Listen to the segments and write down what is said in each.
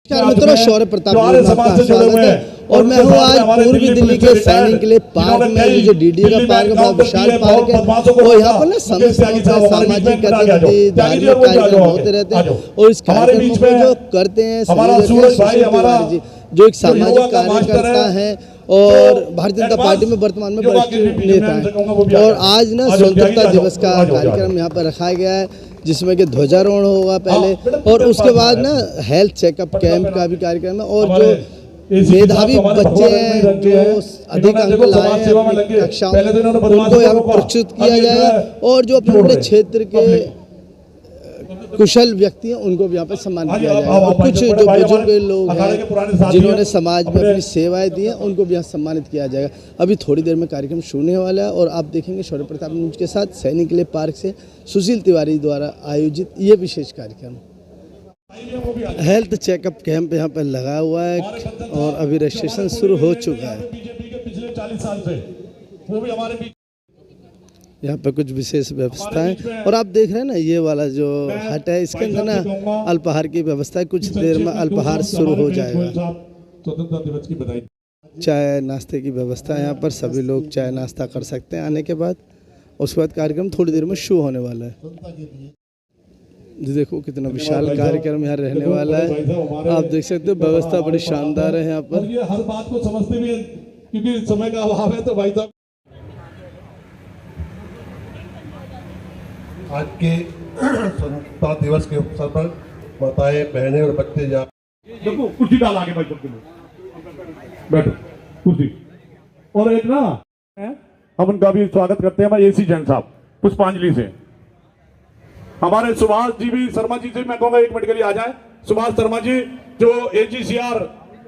मित्रों, शौर्य प्रताप आपका स्वागत है। और मैं हूँ आज पूर्वी दिल्ली के सैनिक के लिए पार्क में। ये जो डीडी का पार्क है बड़ा विशाल पार्क है और यहाँ पर ना समय समय पर सामाजिक गतिविधि धार्मिक कार्यक्रम होते रहते हैं। और इस कार्यक्रम को जो करते हैं सुशील तिवारी जी, जो एक सामाजिक कार्यकर्ता है और भारतीय जनता पार्टी में वर्तमान में वरिष्ठ नेता है। और आज ना स्वतंत्रता दिवस का कार्यक्रम यहाँ पर रखा गया है, जिसमें कि ध्वजारोहण होगा पहले और उसके बाद ना हेल्थ चेकअप कैंप का भी कार्यक्रम है। और जो मेधावी बच्चे हैं जो अधिक अंक लाए हैं अपनी कक्षाओं में, उनको यहाँ पर पुरस्कृत किया जाएगा। और जो अपने अपने क्षेत्र के कुशल व्यक्ति हैं उनको भी यहाँ पर सम्मान किया जाएगा। और कुछ जो बुजुर्ग लोग हैं जिन्होंने समाज में अपनी सेवाएं दी हैं उनको भी यहाँ सम्मानित किया जाएगा। अभी थोड़ी देर में कार्यक्रम शुरू होने वाला है और आप देखेंगे शौर्य प्रताप न्यूज के साथ सैनिक के लिए पार्क से सुशील तिवारी द्वारा आयोजित ये विशेष कार्यक्रम। हेल्थ चेकअप कैंप यहाँ पर लगा हुआ है और अभी रजिस्ट्रेशन शुरू हो चुका है। यहाँ पर कुछ विशेष व्यवस्थाएं और आप देख रहे हैं ना, ये वाला जो हट है इसके अंदर ना अल्पाहार की व्यवस्था है। कुछ देर में अल्पाहार शुरू हो जाएगा। चाय नाश्ते की व्यवस्था है, यहाँ पर सभी लोग चाय नाश्ता कर सकते हैं आने के बाद। उसके बाद कार्यक्रम थोड़ी देर में शुरू होने वाला है। देखो कितना विशाल कार्यक्रम यहाँ रहने वाला है। आप देख सकते हो व्यवस्था बड़ी शानदार है यहाँ पर। ये हर बात को समझते भी हैं क्योंकि समय का अभाव है। तो भाई साहब आज के स्वतंत्रता दिवस के अवसर पर माताएं बहनें और बच्चे जा देखो कुर्सी डाल आगे भाई सबके लिए बैठो कुर्सी। और एक ना हम उनका भी स्वागत करते हैं हमारे एसी जैन साहब पुष्पांजलि से। हमारे सुभाष जी भी शर्मा जी से मैं कहूँगा 1 मिनट के लिए आ जाए। सुभाष शर्मा जी जो AGCR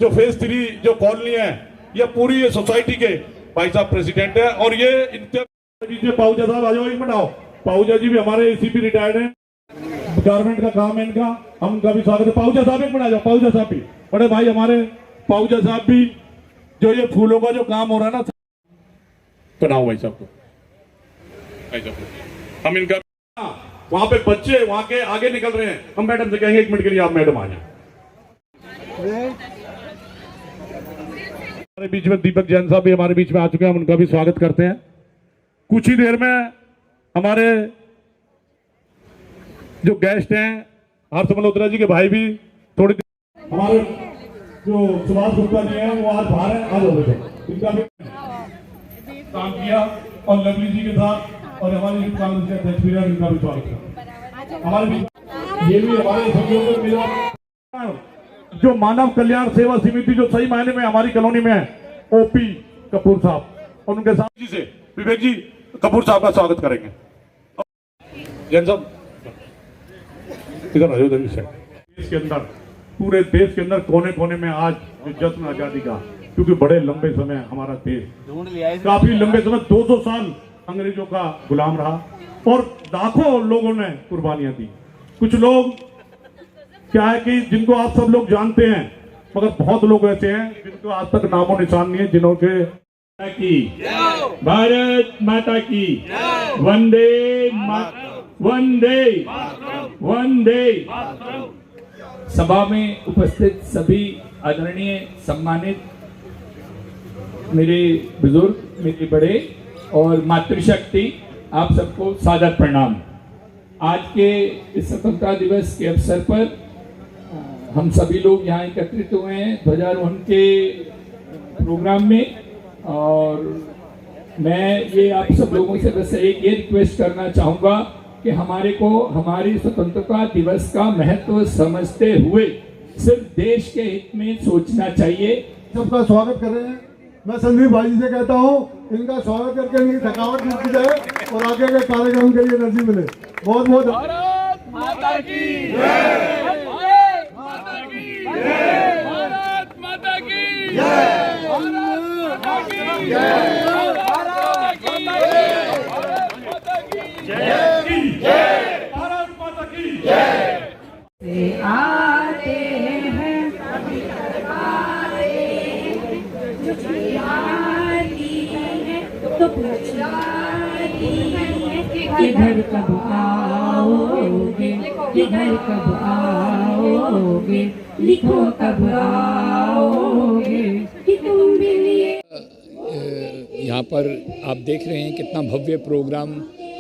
जो फेज 3 जो कॉलोनी है ये पूरी ये सोसाइटी के भाई साहब प्रेसिडेंट है। और ये इनके पाऊजा साहब आ जाओ 1 मिनट आओ। पाऊजा जी भी हमारे ACP रिटायर्ड हैं, गारमेंट का काम है इनका, हम उनका भी स्वागत है। पाऊजा साहब 1 मिनट आ जाओ। पाऊजा साहब भी बड़े भाई हमारे पाऊजा साहब भी जो ये फूलों का जो काम हो रहा है ना बनाओ भाई साहब को। हम इनका वहां पे बच्चे वहां के आगे निकल रहे हैं, हम मैडम से कहेंगे 1 मिनट के लिए आप मैडम आ जाए। हमारे बीच में दीपक जैन साहब भी हमारे बीच में आ चुके हैं, हम उनका भी स्वागत करते हैं। कुछ ही देर में हमारे जो गेस्ट हैं हर्ष मल्होत्रा जी के भाई भी थोड़ी देर हमारे जो सुभाष गुप्ता जी हैं वो आज बाहर हैं, आज हो गए इनका भी काम किया। और लवली जी के साथ और हमारे यूथ कांग्रेस के अध्यक्ष भी इनका भी स्वागत है। हमारे ये भी हमारे सहयोग मिला जो मानव कल्याण सेवा समिति जो सही मायने में हमारी कॉलोनी में है OP कपूर साहब और उनके साथ जी से विवेक जी कपूर साहब का स्वागत करेंगे। जैन साहब इधर इधर देश के अंदर पूरे देश के अंदर कोने कोने में आज जो जश्न आजादी का, क्योंकि बड़े लंबे समय हमारा देश काफी लंबे समय 200 साल अंग्रेजों का गुलाम रहा और लाखों लोगों ने कुर्बानियां दी। कुछ लोग क्या है कि जिनको आप सब लोग जानते हैं, मगर बहुत लोग ऐसे हैं जिनको आज तक नामो निशान नहीं है, जिन्होंने की भारत माता की वंदे वंदे वंदे। सभा में उपस्थित सभी आदरणीय सम्मानित मेरे बुजुर्ग, मेरे बड़े और मातृशक्ति, आप सबको सादर प्रणाम। आज के इस स्वतंत्रता दिवस के अवसर पर हम सभी लोग यहाँ एकत्रित हुए हैं ध्वजारोहण के प्रोग्राम में। और मैं ये आप सब लोगों से बस एक ये रिक्वेस्ट करना चाहूँगा कि हमारे को हमारी स्वतंत्रता दिवस का महत्व समझते हुए सिर्फ देश के हित में सोचना चाहिए। सबका स्वागत कर रहे हैं। मैं संदीप भाई जी से कहता हूँ इनका स्वागत करके इनकी थकावट दूर की जाए और आगे के कार्यक्रम के लिए एनर्जी मिले। बहुत बहुत भारत माता की जय, भारत माता की जय, भारत माता की जय, भारत माता की जय, भारत माता की जय, भारत माता की जय। आते हैं तो इधर कब आओगे, इधर कब आओगे, लिखो कब आओगे कि तुम भी लिए। यहाँ पर आप देख रहे हैं कितना भव्य प्रोग्राम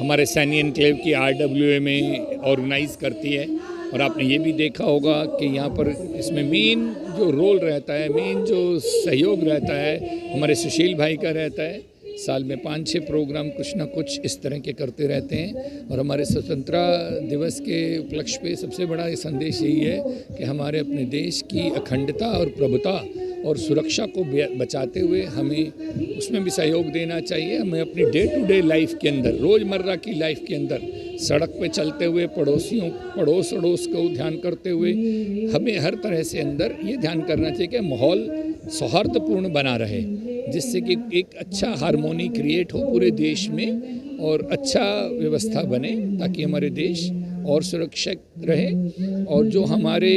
हमारे सैनी एनक्लेव की RWA में ऑर्गेनाइज करती है। और आपने ये भी देखा होगा कि यहाँ पर इसमें मेन जो रोल रहता है, मेन जो सहयोग रहता है हमारे सुशील भाई का रहता है। साल में 5-6 प्रोग्राम कुछ ना कुछ इस तरह के करते रहते हैं। और हमारे स्वतंत्रता दिवस के उपलक्ष्य पे सबसे बड़ा ये संदेश यही है कि हमारे अपने देश की अखंडता और प्रभुता और सुरक्षा को बचाते हुए हमें उसमें भी सहयोग देना चाहिए। हमें अपनी डे टू डे लाइफ के अंदर, रोज़मर्रा की लाइफ के अंदर, सड़क पे चलते हुए पड़ोस अड़ोस को ध्यान करते हुए हमें हर तरह से अंदर ये ध्यान करना चाहिए कि माहौल सौहार्दपूर्ण बना रहे, जिससे कि एक अच्छा हार्मोनी क्रिएट हो पूरे देश में और अच्छा व्यवस्था बने, ताकि हमारे देश और सुरक्षित रहे। और जो हमारे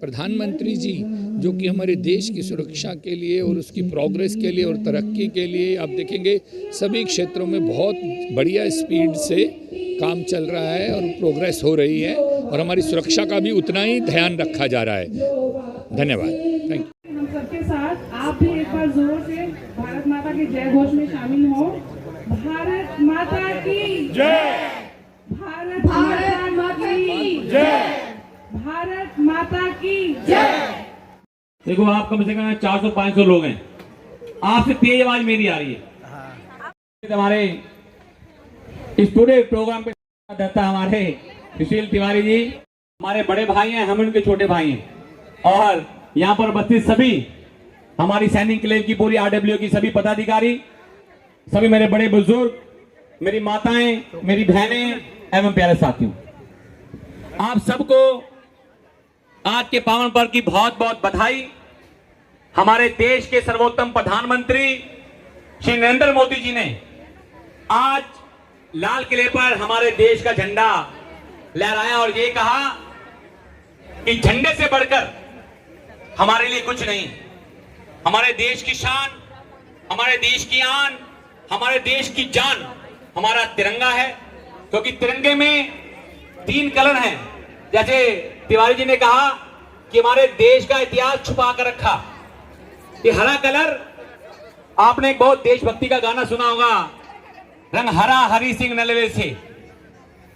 प्रधानमंत्री जी जो कि हमारे देश की सुरक्षा के लिए और उसकी प्रोग्रेस के लिए और तरक्की के लिए आप देखेंगे सभी क्षेत्रों में बहुत बढ़िया स्पीड से काम चल रहा है और प्रोग्रेस हो रही है और हमारी सुरक्षा का भी उतना ही ध्यान रखा जा रहा है। धन्यवाद। Thank you. हम सबके साथ आप भी एक बार जोर से भारत माता के जय घोष में शामिल हो। भारत माता की जय, भारत माता की जय, भारत माता की जय। देखो आप कम से कम 400-500 लोग हैं, आपसे तेज आवाज मेरी आ रही है। हमारे इस पूरे प्रोग्राम पे देता हमारे सुशील तिवारी जी, हमारे बड़े भाई हैं, हम उनके छोटे भाई हैं। और यहाँ पर उपस्थित सभी हमारी सैनिक एनक्लेव की पूरी RWA की सभी पदाधिकारी, सभी मेरे बड़े बुजुर्ग, मेरी माताएं, मेरी बहनें एवं प्यारे साथियों, आप सबको आज के पावन पर्व की बहुत बहुत बधाई। हमारे देश के सर्वोत्तम प्रधानमंत्री श्री नरेंद्र मोदी जी ने आज लाल किले पर हमारे देश का झंडा लहराया और ये कहा कि झंडे से बढ़कर हमारे लिए कुछ नहीं। हमारे देश की शान, हमारे देश की आन, हमारे देश की जान हमारा तिरंगा है, क्योंकि तिरंगे में 3 कलर हैं। जैसे तिवारी जी ने कहा कि हमारे देश का इतिहास छुपा कर रखा। ये हरा कलर, आपने एक बहुत देशभक्ति का गाना सुना होगा, रंग हरा हरि सिंह नलवे से।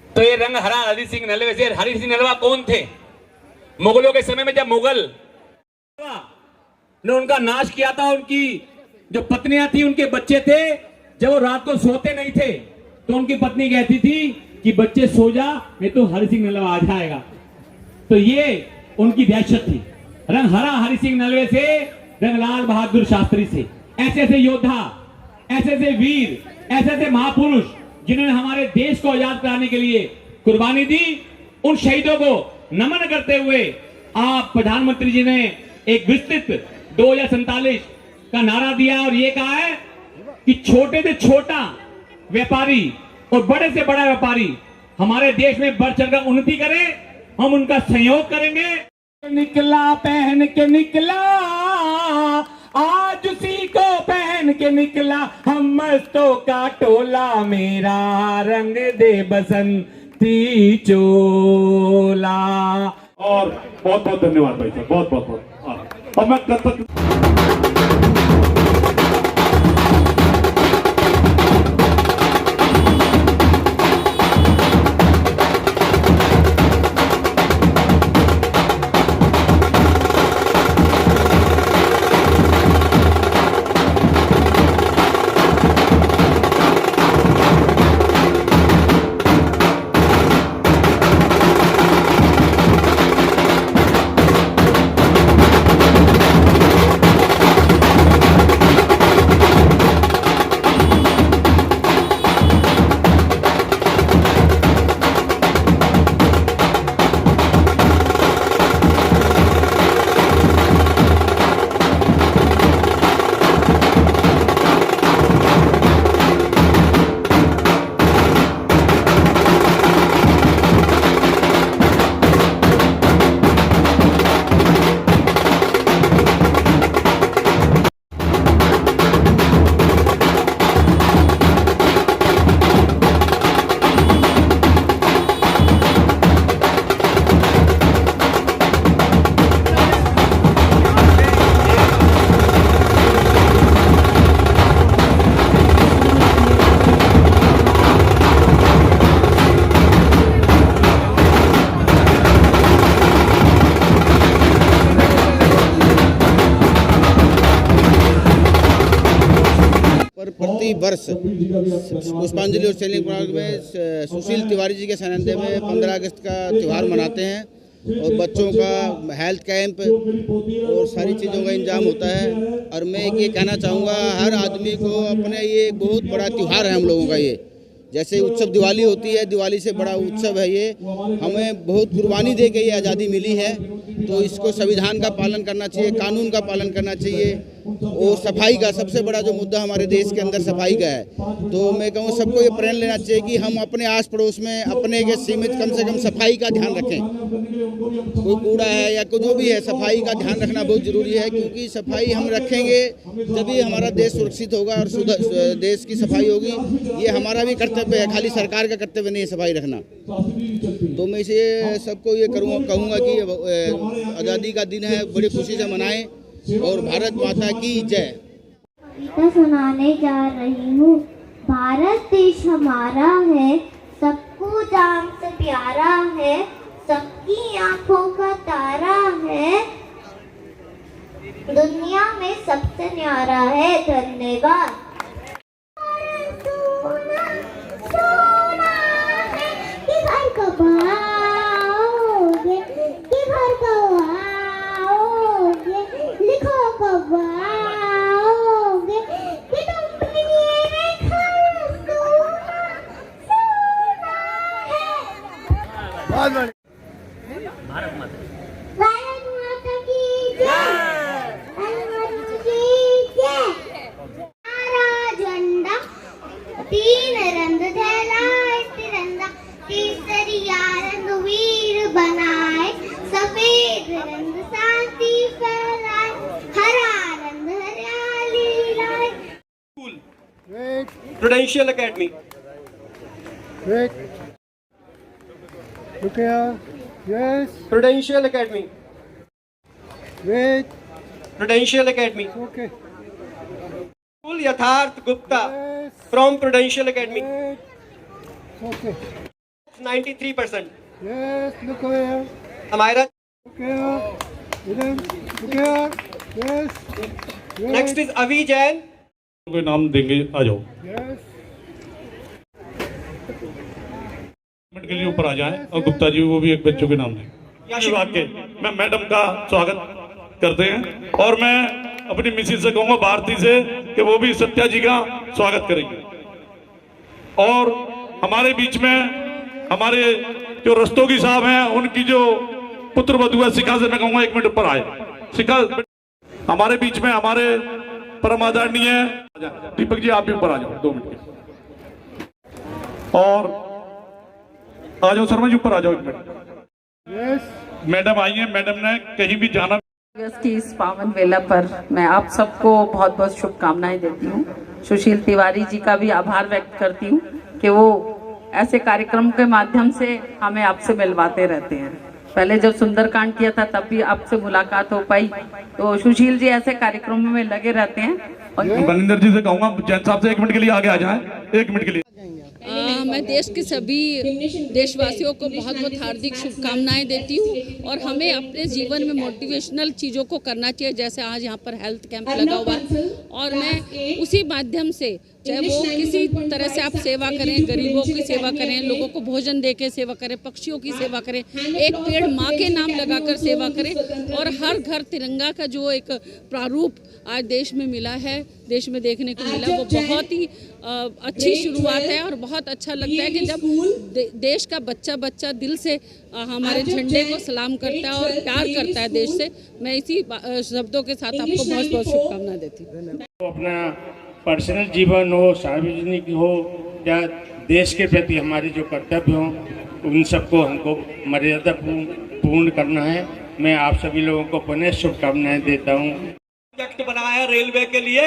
तो ये रंग हरा हरि सिंह नलवे से, हरि सिंह नलवा कौन थे? मुगलों के समय में जब मुगल ने उनका नाश किया था, उनकी जो पत्नियां थी, उनके बच्चे थे, जब वो रात को सोते नहीं थे तो उनकी पत्नी कहती थी कि बच्चे सो जा, नहीं तो हरि सिंह नलवा आ जाएगा। तो ये उनकी दहशत थी। रंग हरा हरि सिंह नलवे से, रंग लाल बहादुर शास्त्री से। ऐसे ऐसे योद्धा, ऐसे ऐसे वीर, ऐसे ऐसे महापुरुष जिन्होंने हमारे देश को आजाद कराने के लिए कुर्बानी दी, उन शहीदों को नमन करते हुए आप प्रधानमंत्री जी ने एक विस्तृत 2047 का नारा दिया और ये कहा है कि छोटे से छोटा व्यापारी और बड़े से बड़ा व्यापारी हमारे देश में बढ़ चढ़कर उन्नति करे, हम उनका सहयोग करेंगे। निकला पहन के निकला, आज उसी को पहन के निकला, हम मस्तों का टोला, मेरा रंग दे बसंती चोला। और बहुत बहुत धन्यवाद भाई साहब, बहुत बहुत बहुत। अब मैं वर्ष पुष्पांजलि और सैनिक पार्क में सुशील तिवारी जी के सानिध्य में 15 अगस्त का त्यौहार मनाते हैं और बच्चों का हेल्थ कैंप और सारी चीज़ों का इंतजाम होता है। और मैं ये कहना चाहूँगा हर आदमी को अपने ये एक बहुत बड़ा त्यौहार है हम लोगों का। ये जैसे उत्सव दिवाली होती है, दिवाली से बड़ा उत्सव है ये। हमें बहुत कुर्बानी दे के ये आज़ादी मिली है, तो इसको संविधान का पालन करना चाहिए, कानून का पालन करना चाहिए। और सफाई का सबसे बड़ा जो मुद्दा हमारे देश के अंदर सफाई का है, तो मैं कहूँ सबको ये प्रण लेना चाहिए कि हम अपने आस पड़ोस में अपने के सीमित कम से कम सफाई का ध्यान रखें। कोई कूड़ा है या कुछ जो भी है, सफाई का ध्यान रखना बहुत ज़रूरी है, क्योंकि सफाई हम रखेंगे जभी हमारा देश सुरक्षित होगा और देश की सफाई होगी। ये हमारा भी कर्तव्य है, खाली सरकार का कर्तव्य नहीं है सफाई रखना। तो मैं इसे सबको ये कहूँगा कि आज़ादी का दिन है, बड़ी खुशी से मनाएं और भारत माता की जय। कविता सुनाने जा रही हूँ। भारत देश हमारा है, सबको जान से प्यारा है, सबकी आंखों का तारा है, दुनिया में सबसे न्यारा है। धन्यवाद। भारत माता की जय। हमारा झंडा तीन रंग फैलाए तिरंगा, केसरिया रंग वीर बनाए, सफेद रंग शांति फैलाए, हरा रंग हरियाली लाए। Prudential academy. Look here. Yes. Prudential Academy. Wait. Prudential Academy. Okay. School Yatharth Gupta Yes. from Prudential Academy. Wait. Okay. 93%. Yes. Look here. Amira. Look here. Look here. Yes. Wait. Next is Avi Jain. कोई नाम देंगे, आ जाओ Yes. के लिए ऊपर आ जाएं और गुप्ता जी वो भी एक बच्चों के नाम दें। विभाग के मैं मैडम का स्वागत करते हैं और मैं अपनी मिसिस से कहूँगा भारती से कि वो भी सत्या जी का स्वागत करेंगे। और हमारे बीच में हमारे जो रस्तोगी साहब हैं उनकी जो पुत्र वधू है शिखा से मैं कहूँगा 1 मिनट ऊपर आए। शिखा हमारे बीच में हमारे परम आदरणीय दीपक जी आप भी ऊपर आ जाओ 2 मिनट के। और आ जाओ शर्मा जी ऊपर आ जाओ 1 मिनट। Yes. मैडम आई हैं, मैडम ने कहीं भी जाना। अगस्त की इस पावन वेला पर मैं आप सबको बहुत बहुत शुभकामनाएं देती हूँ। सुशील तिवारी जी का भी आभार व्यक्त करती हूँ कि वो ऐसे कार्यक्रम के माध्यम से हमें आपसे मिलवाते रहते हैं। पहले जब सुंदरकांड किया था तब भी आपसे मुलाकात हो पाई, तो सुशील जी ऐसे कार्यक्रमों में लगे रहते हैं। और बनिंदर जी से कहूँगा जैन साहब से 1 मिनट के लिए आगे आ जाएं, 1 मिनट के लिए। मैं देश के सभी देशवासियों को बहुत बहुत हार्दिक शुभकामनाएं देती हूं और हमें अपने जीवन में मोटिवेशनल चीज़ों को करना चाहिए, जैसे आज यहाँ पर हेल्थ कैंप लगा हुआ है और मैं उसी माध्यम से चाहे वो किसी तरह से आप सेवा करें, गरीबों की सेवा करें, लोगों को भोजन दे के सेवा करें, पक्षियों की सेवा करें, एक पेड़ माँ के नाम लगाकर सेवा करें और हर घर तिरंगा का जो एक प्रारूप आज देश में मिला है, देश में देखने को मिला, वो बहुत ही अच्छी शुरुआत है और बहुत अच्छा लगता है कि जब देश का बच्चा बच्चा दिल से हमारे झंडे को सलाम करता है और प्यार करता है देश से। मैं इसी शब्दों के साथ आपको बहुत बहुत शुभकामनाएं देती हूँ। अपना पर्सनल जीवन हो, सार्वजनिक हो या देश के प्रति हमारे जो कर्तव्य हों, उन सबको हमको मर्यादा पूर्ण करना है। मैं आप सभी लोगों को पुनः शुभकामनाएं देता हूँ। प्रोजेक्ट बनाया रेलवे के लिए,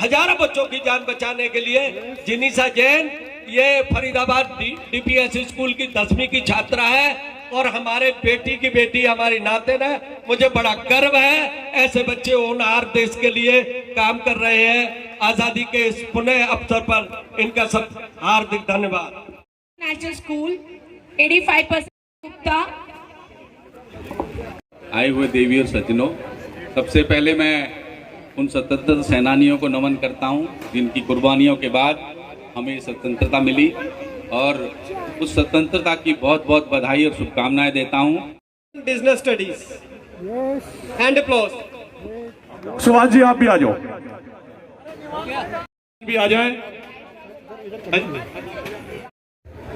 हजारों बच्चों की जान बचाने के लिए। जिनीसा जैन ये फरीदाबाद डीपीएस स्कूल की 10वीं की छात्रा है और हमारे बेटी की बेटी हमारी नातिन है। मुझे बड़ा गर्व है, ऐसे बच्चे होनहार देश के लिए काम कर रहे हैं। आजादी के इस पुनः अवसर पर इनका सब हार्दिक धन्यवाद। National school 85% Gupta. आए हुए देवी और सज्जनों, सबसे पहले मैं उन स्वतंत्रता सेनानियों को नमन करता हूं, जिनकी कुर्बानियों के बाद हमें स्वतंत्रता मिली, और उस स्वतंत्रता की बहुत बहुत बधाई और शुभकामनाएं देता हूं। Business studies and applause. Subhash ji आप भी आ जाओ, भी आ जाएं।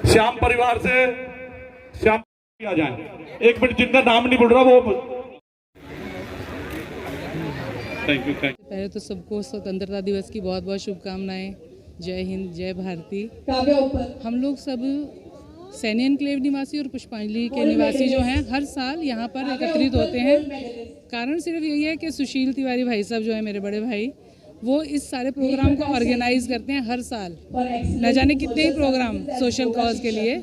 श्याम परिवार से श्याम भी आ जाएं। एक मिनट, जिनका नाम नहीं बोल रहा वो। Thank you. पहले तो सबको स्वतंत्रता दिवस की बहुत बहुत शुभकामनाएं। जय हिंद, जय भारती। हम लोग सब सैनी एन्क्लेव निवासी और पुष्पांजलि के निवासी जो हैं, हर साल यहाँ पर एकत्रित होते हैं। कारण सिर्फ यही है कि सुशील तिवारी भाई साहब जो है मेरे बड़े भाई, वो इस सारे प्रोग्राम को ऑर्गेनाइज करते हैं हर साल, न जाने कितने ही प्रोग्राम सोशल कॉज के लिए।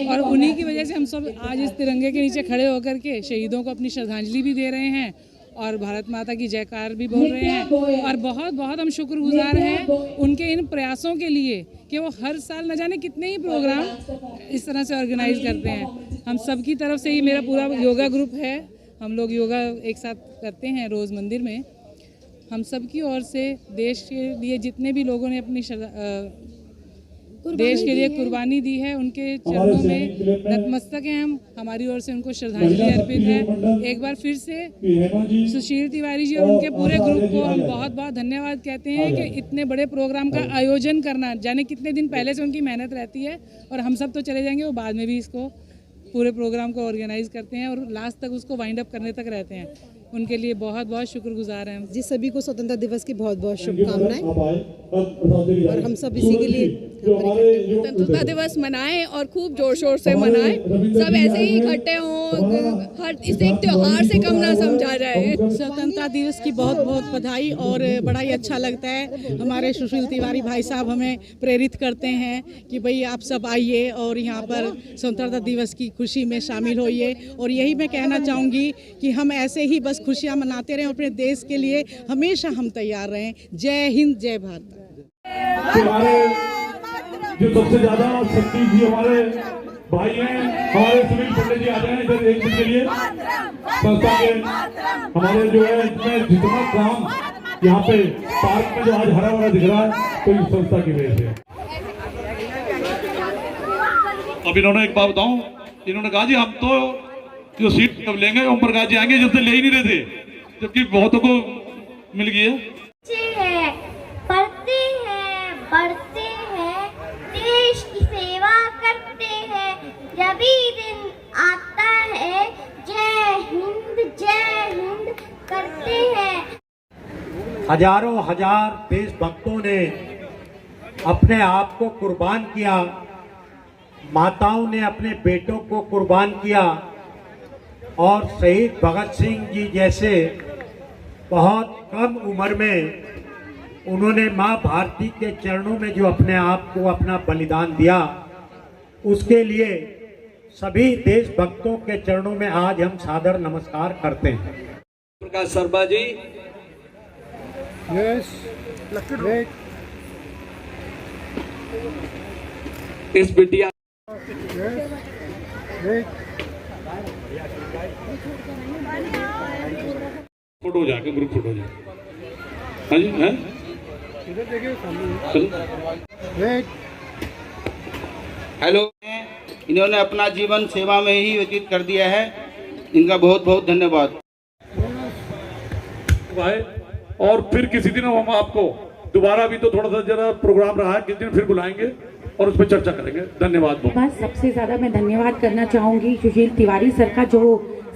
और उन्हीं की वजह से हम सब आज इस तिरंगे के नीचे खड़े होकर के शहीदों को अपनी श्रद्धांजलि भी दे रहे हैं और भारत माता की जयकार भी बोल रहे हैं। और बहुत बहुत हम शुक्रगुजार हैं उनके इन प्रयासों के लिए कि वो हर साल न जाने कितने ही प्रोग्राम इस तरह से ऑर्गेनाइज करते हैं। हम सब की तरफ से ही, मेरा पूरा योगा ग्रुप है, हम लोग योगा एक साथ करते हैं रोज़ मंदिर में। हम सब की ओर से देश के लिए जितने भी लोगों ने अपनी देश के लिए कुर्बानी दी है, उनके चरणों में नतमस्तक हैं हम। हमारी ओर से उनको श्रद्धांजलि अर्पित है। एक बार फिर से सुशील तिवारी जी और उनके पूरे ग्रुप को हम बहुत बहुत धन्यवाद कहते हैं कि इतने बड़े प्रोग्राम का आयोजन करना, जाने कितने दिन पहले से उनकी मेहनत रहती है। और हम सब तो चले जाएंगे, वो बाद में भी इसको पूरे प्रोग्राम को ऑर्गेनाइज करते हैं और लास्ट तक उसको वाइंड अप करने तक रहते हैं। उनके लिए बहुत बहुत शुक्रगुजार हैं जी। सभी को स्वतंत्रता दिवस की बहुत बहुत शुभकामनाएं, और हम सब इसी के लिए स्वतंत्रता दिवस मनाएं और खूब जोर शोर से मनाएं। सब ऐसे ही इकट्ठे हों, हर इसे एक त्योहार से कम ना समझा जाए। स्वतंत्रता दिवस की बहुत बहुत बधाई, और बड़ा ही अच्छा लगता है। हमारे सुशील तिवारी भाई साहब हमें प्रेरित करते हैं कि भाई आप सब आइए और यहाँ पर स्वतंत्रता दिवस की खुशी में शामिल होइए। और यही मैं कहना चाहूँगी कि हम ऐसे ही बस खुशियाँ मनाते रहें, अपने देश के लिए हमेशा हम तैयार रहें। जय हिंद, जय भारत। जो सबसे ज्यादा शक्ति जी हमारे भाई हैं, हमारे सुनील पंडित जी आ जाए इधर एक दिन के लिए। संस्था के हमारे जो है इसमें जितना काम यहाँ पे पार्क में जो आज हरा भरा दिख रहा है, तो इस संस्था की वजह से। अब इन्होंने एक बात बताऊं, इन्होंने कहा जी हम तो जो सीट कब लेंगे, ओम प्रकाश जी आएंगे, जब से ले ही नहीं रहे थे, जबकि बहुतों को मिल गई है। पढ़ते हैं, बढ़ते हैं, देश की सेवा करते हैं, जब भी दिन आता है जय हिंद करते हैं। हजारों हजार देशभक्तों ने अपने आप को कुर्बान किया, माताओं ने अपने बेटों को कुर्बान किया, और शहीद भगत सिंह जी जैसे बहुत कम उम्र में उन्होंने माँ भारती के चरणों में जो अपने आप को अपना बलिदान दिया, उसके लिए सभी देशभक्तों के चरणों में आज हम सादर नमस्कार करते हैं। प्रकाश शर्मा जी, इस बिटिया फोटो जाके ग्रुप फोटो जाए। हाँ जी, हैं? हेलो, इन्होंने अपना जीवन सेवा में ही व्यतीत कर दिया है, इनका बहुत बहुत धन्यवाद। और फिर किसी दिन हम आपको दोबारा भी तो थोड़ा सा जरा प्रोग्राम रहा है, किसी दिन फिर बुलाएंगे और उस पर चर्चा करेंगे। धन्यवाद। बस सबसे ज्यादा मैं धन्यवाद करना चाहूंगी सुशील तिवारी सर का, जो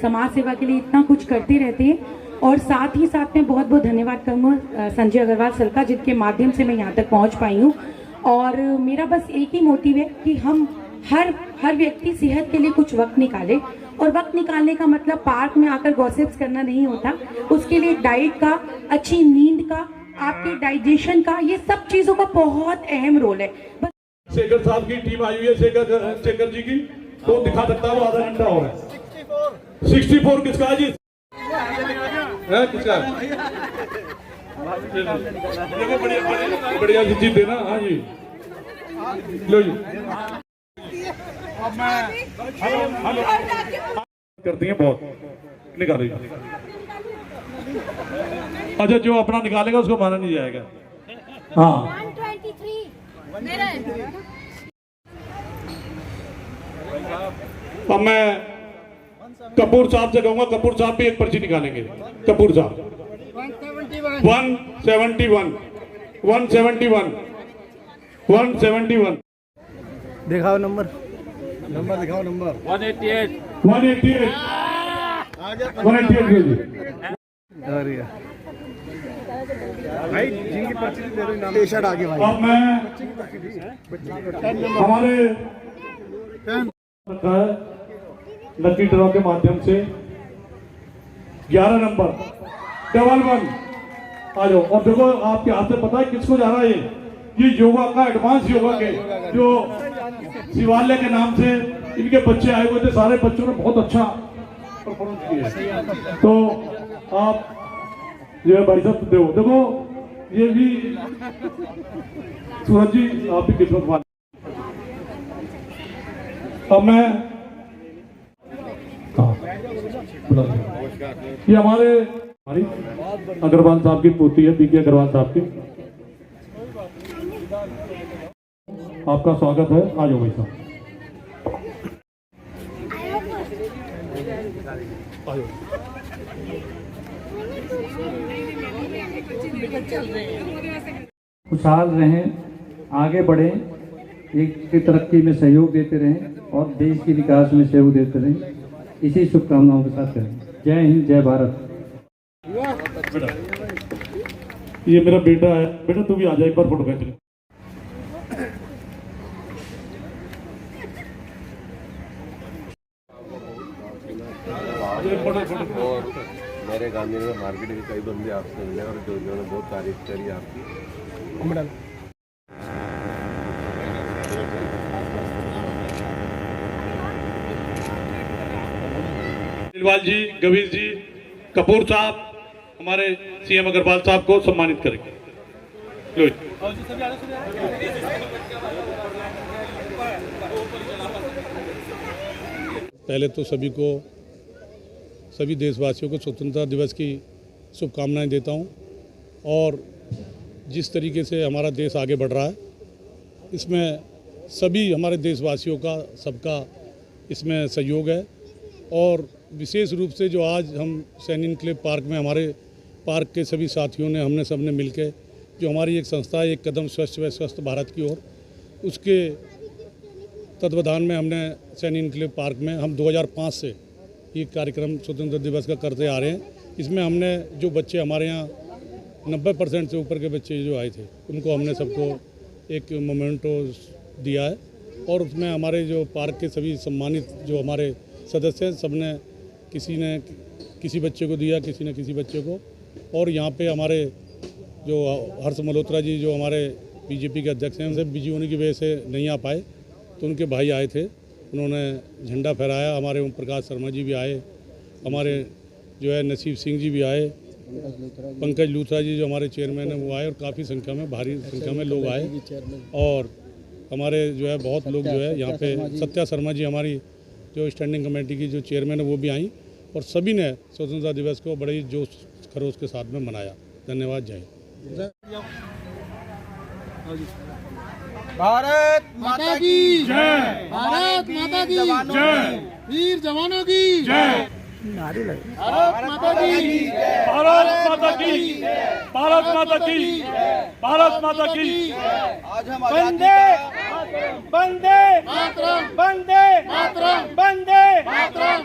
समाज सेवा के लिए इतना कुछ करते रहते हैं। और साथ ही साथ में बहुत बहुत धन्यवाद करूँगा संजय अग्रवाल सर का, जिनके माध्यम से मैं यहाँ तक पहुँच पाई हूँ। और मेरा बस एक ही मोटिव है कि हम हर व्यक्ति सेहत के लिए कुछ वक्त निकाले। और वक्त निकालने का मतलब पार्क में आकर गॉसिप्स करना नहीं होता, उसके लिए डाइट का, अच्छी नींद का, आपके डाइजेशन का, ये सब चीज़ों का बहुत अहम रोल है। शेखर साहब की टीम आई हुई है, शेखर जी की, तो दिखा सकता है वो आधा घंटा और है। 64 किसका है जी? है किसका? देखो बढ़िया सी चीज देना। हाँ जी, लो जी। हेलो करती हैं बहुत, निकालो। अच्छा, जो अपना निकालेगा उसको माना नहीं जाएगा। हाँ, अब मैं कपूर साहब से कहूंगा, कपूर साहब भी एक पर्ची निकालेंगे। कपूर साहब 171 दिखाओ नंबर दिखाओ नंबर 188 भाई जिनकी पर्ची दे दो नाम टी-शर्ट आगे भाई। अब मैं हमारे लकी ड्रॉ के माध्यम से 11 नंबर 11 आ जाओ। और देखो आपके हाथ से पता है किसको जा रहा है ये योगा का, एडवांस योगा के जो शिवालय के नाम से इनके बच्चे आए हुए थे, सारे बच्चों ने बहुत अच्छा परफॉर्मेंस किया। तो आप जो है भाई साहब देखो ये भी सूरज जी आप भी किस्मत वाले। अब मैं ये हमारे अग्रवाल साहब की पोती है, बीके अग्रवाल साहब की। आपका स्वागत है, आ जाओ भाई साहब। खुशहाल रहें, आगे बढ़ें, एक की तरक्की में सहयोग देते रहें और देश के विकास में सहयोग देते रहें। इसी शुभकामनाओं के साथ करें। जय हिंद, जय भारत। ये मेरा बेटा है, बेटा तू भी आ जा, एक बार फोटो खींच ले। और मेरे गांधी में मार्केट के कई बंदे आपसे मिले और जो उन्होंने बहुत तारीफ करी आपकी। केजरीवाल जी, गवीर जी, कपूर साहब हमारे सीएम अग्रवाल साहब को सम्मानित करेंगे। पहले तो सभी देशवासियों को स्वतंत्रता दिवस की शुभकामनाएं देता हूं। और जिस तरीके से हमारा देश आगे बढ़ रहा है, इसमें सभी हमारे देशवासियों का सबका इसमें सहयोग है। और विशेष रूप से जो आज हम सैनिक एन्क्लेव पार्क में हमारे पार्क के सभी साथियों ने हमने सबने मिलकर जो हमारी एक संस्था है, एक कदम स्वच्छ व स्वस्थ भारत की ओर, उसके तत्वाधान में हमने सैनिक एन्क्लेव पार्क में हम 2005 से ये कार्यक्रम स्वतंत्रता दिवस का करते आ रहे हैं। इसमें हमने जो बच्चे हमारे यहाँ 90% से ऊपर के बच्चे जो आए थे, उनको हमने सबको एक मोमेंटो दिया है। और उसमें हमारे जो पार्क के सभी सम्मानित जो हमारे सदस्य हैं, सबने किसी ने किसी बच्चे को दिया, किसी ने किसी बच्चे को। और यहाँ पे हमारे जो हर्ष मल्होत्रा जी जो हमारे बीजेपी के अध्यक्ष हैं, उनसे बिजी होने की वजह से नहीं आ पाए, तो उनके भाई आए थे, उन्होंने झंडा फहराया। हमारे ओम प्रकाश शर्मा जी भी आए, हमारे जो है नसीब सिंह जी भी आए, पंकज लूथरा जी जो हमारे चेयरमैन हैं वो आए, और काफ़ी संख्या में भारी संख्या में लोग आए। और हमारे जो है बहुत लोग जो है यहाँ पे सत्या शर्मा जी हमारी जो स्टैंडिंग कमेटी की जो चेयरमैन है वो भी आई, और सभी ने स्वतंत्रता दिवस को बड़े ही जोश खरोश के साथ में मनाया। धन्यवाद। जय हिंद। भारत माता की जय। भारत माता की जय। वीर जवानों की जय। भारत माता की, भारत माता की, भारत माता की, भारत माता की। आज हम वंदे वंदे मातरम, वंदे मातरम, वंदे मातरम।